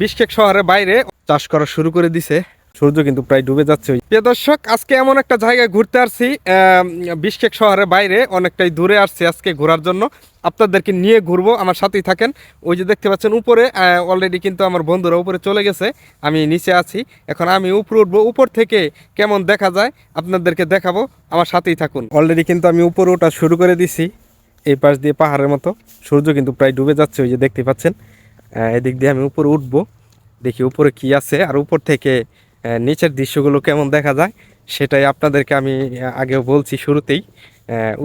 Bishkek শহরের বাইরে চাষ করা শুরু করে দিছে। সূর্য কিন্তু প্রায় ডুবে যাচ্ছে। প্রিয় দর্শক, আজকে এমন একটা জায়গায় ঘুরতে আসছি, বিশকেক শহরের বাইরে অনেকটাই দূরে আসছি আজকে ঘোরার জন্য। আপনাদেরকে নিয়ে ঘুরবো, আমার সাথেই থাকেন। ওই যে দেখতে পাচ্ছেন উপরে অলরেডি কিন্তু আমার বন্ধুরা উপরে চলে গেছে, আমি নিচে আছি। এখন আমি উপরে উঠবো, উপর থেকে কেমন দেখা যায় আপনাদেরকে দেখাবো, আমার সাথেই থাকুন। অলরেডি কিন্তু আমি উপরে ওঠা শুরু করে দিছি, এই পাশ দিয়ে পাহাড়ের মতো। সূর্য কিন্তু প্রায় ডুবে যাচ্ছে, ওই যে দেখতে পাচ্ছেন। এদিক দিয়ে আমি উপরে উঠবো, দেখি উপরে কি আছে, আর উপর থেকে নিচের দৃশ্যগুলো কেমন দেখা যায় সেটাই আপনাদেরকে আমি আগেও বলছি শুরুতেই।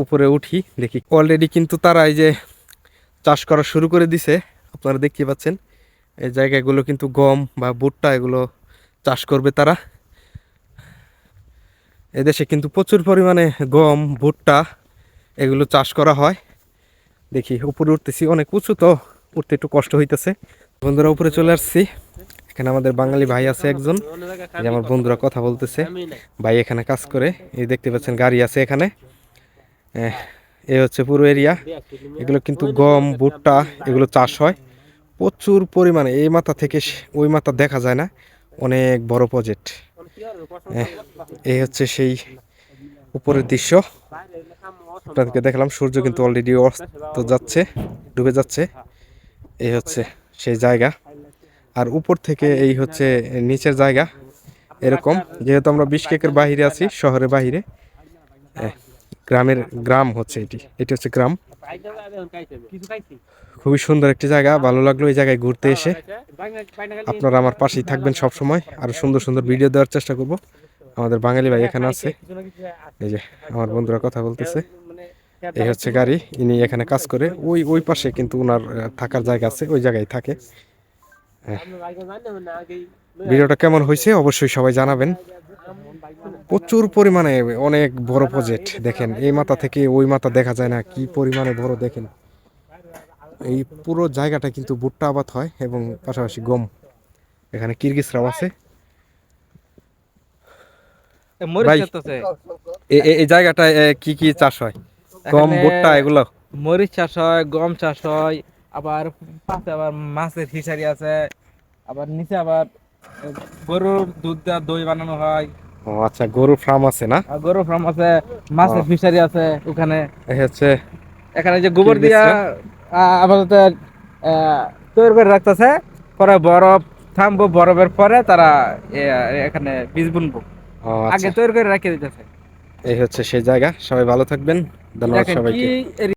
উপরে উঠি, দেখি। অলরেডি কিন্তু তারা এই যে চাষ করা শুরু করে দিছে, আপনারা দেখতে পাচ্ছেন। এই জায়গাগুলো কিন্তু গম বা ভুট্টা এগুলো চাষ করবে তারা। এদেশে কিন্তু প্রচুর পরিমাণে গম ভুট্টা এগুলো চাষ করা হয়। দেখি উপরে উঠতেছি, অনেক উঁচু তো, উঠতে একটু কষ্ট হইতেছে। বন্ধুরা উপরে চলে আসছি, এখানে আমাদের বাঙালি ভাই আছে একজন, যে আমার বন্ধুরা কথা বলতেছে। ভাই এখানে কাজ করে, এই দেখতে পাচ্ছেন গাড়ি আছে এখানে। এই হচ্ছে পুরো এরিয়া। এগুলো কিন্তু গম ভুট্টা এগুলো চাষ হয় প্রচুর পরিমাণে। এই মাথা থেকে ওই মাথা দেখা যায় না, অনেক বড় প্রজেক্ট। এই হচ্ছে সেই উপরের দৃশ্য আপনাদেরকে দেখলাম। সূর্য কিন্তু অলরেডি অস্ত যাচ্ছে, ডুবে যাচ্ছে। এই হচ্ছে সেই জায়গা, আর উপর থেকে এই হচ্ছে নিচের জায়গা। এরকম, যেহেতু আমরা বিশকেকের বাহিরে আছি, শহরের বাহিরে, গ্রাম হচ্ছে এটি হচ্ছে গ্রাম। খুবই সুন্দর একটি জায়গা, ভালো লাগলো এই জায়গায় ঘুরতে এসে। আপনারা আমার পাশেই থাকবেন সব সময়, আরো সুন্দর সুন্দর ভিডিও দেওয়ার চেষ্টা করব। আমাদের বাঙালি ভাই এখানে আছে, এই যে আমার বন্ধুরা কথা বলতেছে। এই হচ্ছে গাড়ি, ইনি এখানে কাজ করে। ওই পাশে কিন্তু ওনার থাকার জায়গা আছে, ওই জায়গায় থাকে। ভিডিওটা কেমন হয়েছে অবশ্যই সবাই জানাবেন। প্রচুর পরিমাণে অনেক বড় প্রজেক্ট, দেখেন এই মাথা থেকে ওই মাথা দেখা যায় না, কি পরিমাণে বড় দেখেন। এই পুরো জায়গাটা কিন্তু ভুট্টা আবাদ হয় এবং পাশাপাশি গম। এখানে কিরগিজরাও আছে। ভাই, এই জায়গাটায় কি কি চাষ হয়? গম ভুট্টা এগুলো? মরিচ চাষ হয়, গম চাষ হয়, আবার পাশে আবার মাছের ফিশারি আছে, আবার নিচে আবার গরুর দুধ দেওয়া দই বানানো হয়। ও আচ্ছা, গরু ফার্ম আছে না? আর গরুর ফার্ম আছে, মাছের ফিশারি আছে ওখানে। এই হচ্ছে এখানে যে গোবর দিয়া কিরগিজরা। আপাতত তৈরি করে রাখতেছে, পরে বরফ থামবো, বরফের পরে তারা এখানে বীজ বুনবো, ও আগে আচ্ছা, তৈরি করে রেখে দিতেছে। এই হচ্ছে সেই জায়গা। সবাই ভালো থাকবেন, ধন্যবাদ দেখেন সবাইকে। কি